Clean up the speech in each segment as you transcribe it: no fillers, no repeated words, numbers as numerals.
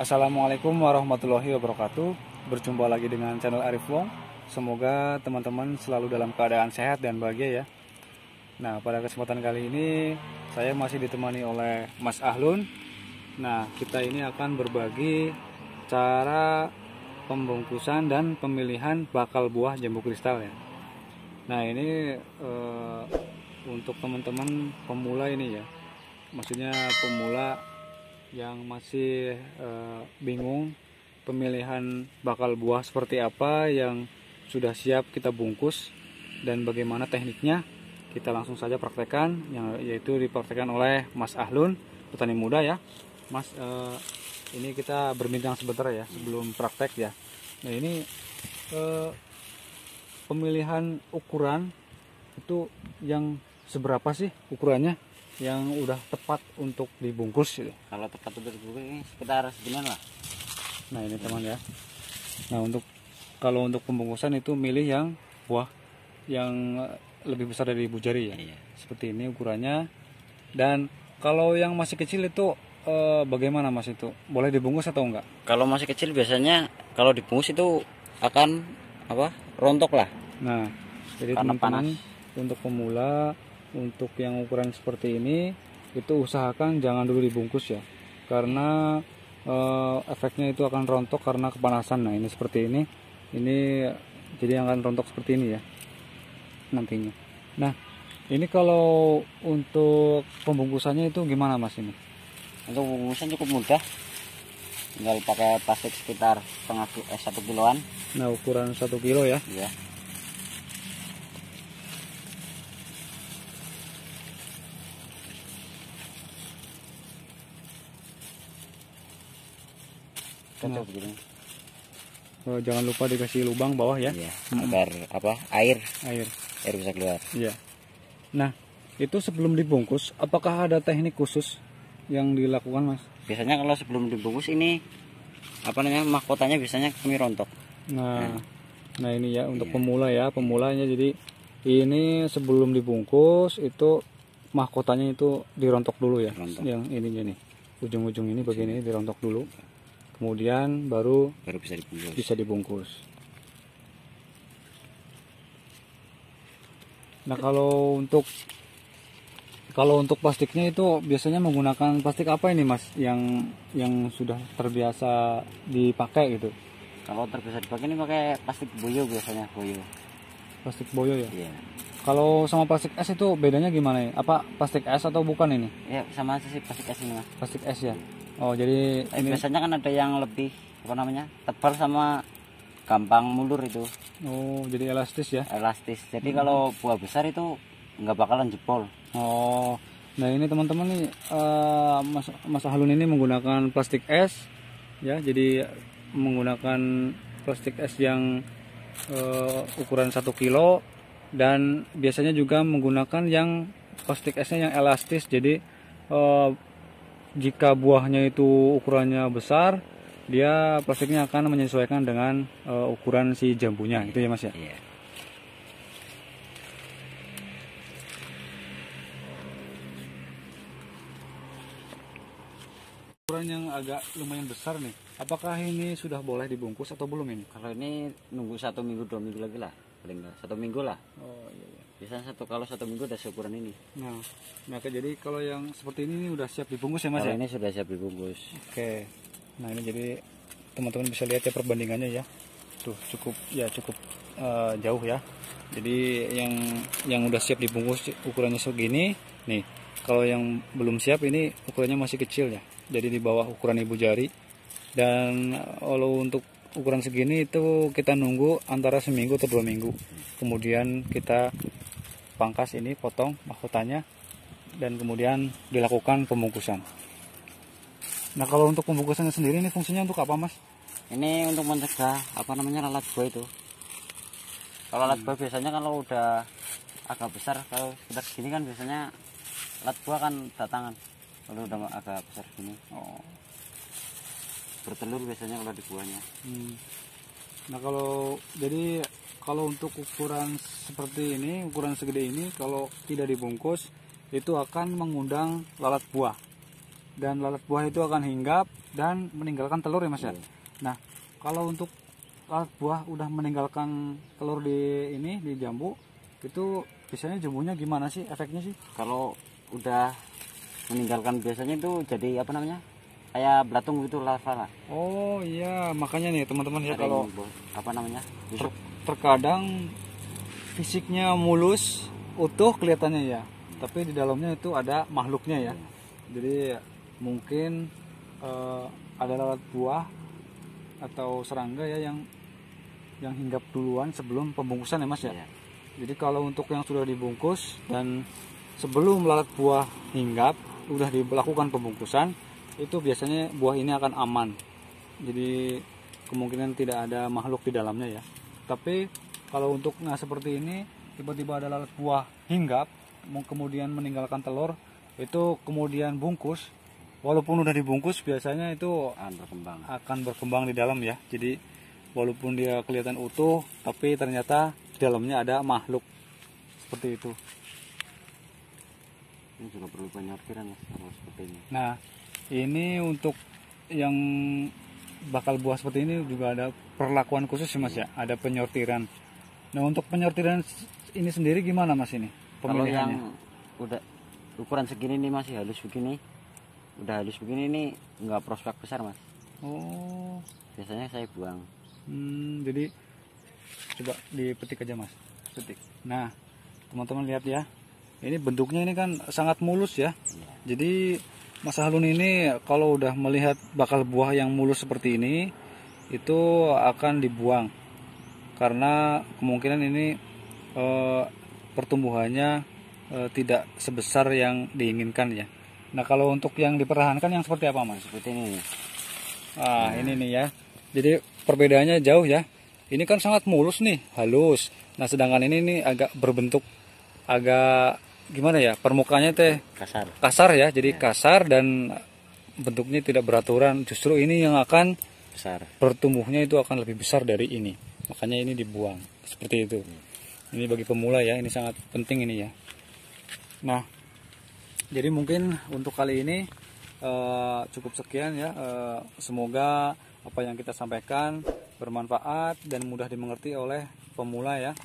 Assalamualaikum warahmatullahi wabarakatuh. Berjumpa lagi dengan channel Arif Wong. Semoga teman-teman selalu dalam keadaan sehat dan bahagia ya. Nah, pada kesempatan kali ini saya masih ditemani oleh Mas Ahlun. Nah, kita ini akan berbagi cara pembungkusan dan pemilihan bakal buah jambu kristal ya. Nah, ini untuk teman-teman pemula ini ya. Maksudnya pemula yang masih bingung pemilihan bakal buah seperti apa yang sudah siap kita bungkus dan bagaimana tekniknya, kita langsung saja praktekkan, yaitu dipraktekkan oleh Mas Ahlun, petani muda ya. Mas, ini kita berbincang sebentar ya sebelum praktek ya. Nah, ini pemilihan ukuran itu yang seberapa sih ukurannya yang udah tepat untuk dibungkus gitu? Kalau tepat untuk dibungkus ini sekitar seginian lah. Nah, ini teman ya. Nah, kalau untuk pembungkusan itu milih yang buah yang lebih besar dari ibu jari ya. Iya. Seperti ini ukurannya. Dan kalau yang masih kecil itu bagaimana Mas, itu boleh dibungkus atau enggak? Kalau masih kecil biasanya kalau dibungkus itu akan rontok lah. Nah, jadi Karena teman-teman panas. untuk pemula, untuk yang ukuran seperti ini itu usahakan jangan dulu dibungkus ya, karena efeknya itu akan rontok karena kepanasan. Nah, ini seperti ini jadi akan rontok seperti ini ya nantinya. Nah, ini kalau untuk pembungkusannya itu gimana Mas ini? Untuk pembungkusan cukup mudah, tinggal pakai plastik sekitar 1 kiloan. Nah, ukuran 1 kilo ya. Ya. Cocok begini. Jangan lupa dikasih lubang bawah ya. Iya, agar air bisa keluar. Iya. Nah, itu sebelum dibungkus apakah ada teknik khusus yang dilakukan Mas? Biasanya kalau sebelum dibungkus ini mahkotanya biasanya kami rontok. Nah ini ya untuk pemula ya, pemulanya. Jadi ini sebelum dibungkus itu mahkotanya itu dirontok dulu ya. Rontok. Yang ininya nih, ujung-ujung ini bagian ini dirontok dulu. Kemudian baru bisa dibungkus. Nah, kalau untuk plastiknya itu biasanya menggunakan plastik apa ini Mas, yang sudah terbiasa dipakai gitu? Kalau terbiasa dipakai ini pakai plastik boyo biasanya, Plastik boyo ya? Iya. Kalau sama plastik es itu bedanya gimana ya? Apa plastik es atau bukan ini? Ya sama aja sih plastik es ini Mas. Plastik es ya? Oh, jadi ini biasanya kan ada yang lebih tebal sama gampang mulur itu. Oh, jadi elastis ya? Elastis. Jadi kalau buah besar itu nggak bakalan jebol. Oh, nah ini teman-teman nih, Mas Ahlun ini menggunakan plastik es ya. Jadi menggunakan plastik es yang ukuran 1 kilo, dan biasanya juga menggunakan yang plastik esnya yang elastis. Jadi jika buahnya itu ukurannya besar, dia plastiknya akan menyesuaikan dengan ukuran si jambunya. Itu ya Mas ya? Iya. Ukuran yang agak lumayan besar nih, apakah ini sudah boleh dibungkus atau belum ini? Kalau ini nunggu 1 minggu 2 minggu lagi lah, paling nggak 1 minggu lah. Oh iya, iya. Biasanya kalau 1 minggu udah seukuran ini. Nah, jadi kalau yang seperti ini udah siap dibungkus ya Mas? Kalau ya? ini sudah siap dibungkus. Oke. Nah, ini jadi teman-teman bisa lihat ya perbandingannya ya. Tuh cukup jauh ya. Jadi yang udah siap dibungkus ukurannya segini nih. Kalau yang belum siap ini ukurannya masih kecil ya. Jadi di bawah ukuran ibu jari. Dan kalau untuk ukuran segini itu kita nunggu antara seminggu atau 2 minggu. Kemudian kita pangkas ini, potong mahkotanya, dan kemudian dilakukan pembungkusan. Nah, kalau untuk pembungkusannya sendiri ini fungsinya untuk apa Mas? Ini untuk mencegah lalat buah itu. Kalau lalat buah biasanya kalau udah agak besar, kalau sekitar segini kan biasanya lalat buah kan datangan. Kalau udah agak besar gini, bertelur biasanya kalau di buahnya. Nah, kalau untuk ukuran seperti ini, ukuran segede ini, kalau tidak dibungkus itu akan mengundang lalat buah. dan lalat buah itu akan hinggap dan meninggalkan telur ya Mas ya. Iya. Nah, kalau untuk lalat buah udah meninggalkan telur di jambu, itu biasanya jambunya gimana sih efeknya sih? Kalau udah meninggalkan biasanya itu jadi apa namanya, kayak belatung gitu larva lah. Oh iya, makanya nih teman-teman ya, Ada kalau yang apa namanya busuk. terkadang fisiknya mulus utuh kelihatannya ya, tapi di dalamnya itu ada makhluknya ya. Jadi mungkin ada lalat buah atau serangga ya yang hinggap duluan sebelum pembungkusan ya Mas ya. Iya. Jadi kalau untuk yang sudah dibungkus dan sebelum lalat buah hinggap udah dilakukan pembungkusan, itu biasanya buah ini akan aman. Jadi kemungkinan tidak ada makhluk di dalamnya ya. Tapi kalau untuk seperti ini, tiba-tiba ada lalat buah hinggap kemudian meninggalkan telur, itu kemudian bungkus, walaupun udah dibungkus biasanya itu akan berkembang di dalam ya. Jadi walaupun dia kelihatan utuh, tapi ternyata di dalamnya ada makhluk seperti itu. Ini juga perlu penyortiran Mas, kalau seperti ini. Nah, ini untuk yang bakal buah seperti ini juga ada perlakuan khusus sih Mas ya, ada penyortiran. Nah, untuk penyortiran ini sendiri gimana Mas ini? Kalau Pemilihannya? yang udah ukuran segini nih masih halus begini, udah halus begini nih nggak prospek besar Mas. Oh, Biasanya saya buang. jadi coba dipetik aja Mas. Petik. Nah, teman-teman lihat ya. Ini bentuknya ini kan sangat mulus ya. Jadi Mas Halun ini kalau udah melihat bakal buah yang mulus seperti ini, itu akan dibuang. Karena kemungkinan ini pertumbuhannya tidak sebesar yang diinginkan ya. Nah, kalau untuk yang dipertahankan yang seperti apa Mas? Seperti ini. Ini nih ya. Jadi perbedaannya jauh ya. Ini kan sangat mulus nih, halus. Nah, sedangkan ini nih agak berbentuk agak gimana ya? Permukaannya teh kasar ya. Jadi kasar dan bentuknya tidak beraturan. Justru ini yang akan Besar. bertumbuhnya itu akan lebih besar dari ini. Makanya ini dibuang. Seperti itu. Ini bagi pemula ya, ini sangat penting ini ya. Nah, jadi mungkin untuk kali ini cukup sekian ya. Semoga apa yang kita sampaikan bermanfaat dan mudah dimengerti oleh pemula ya.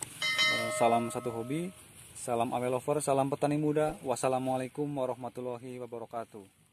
Salam satu hobi, salam awe lover, salam petani muda. Wassalamualaikum warahmatullahi wabarakatuh.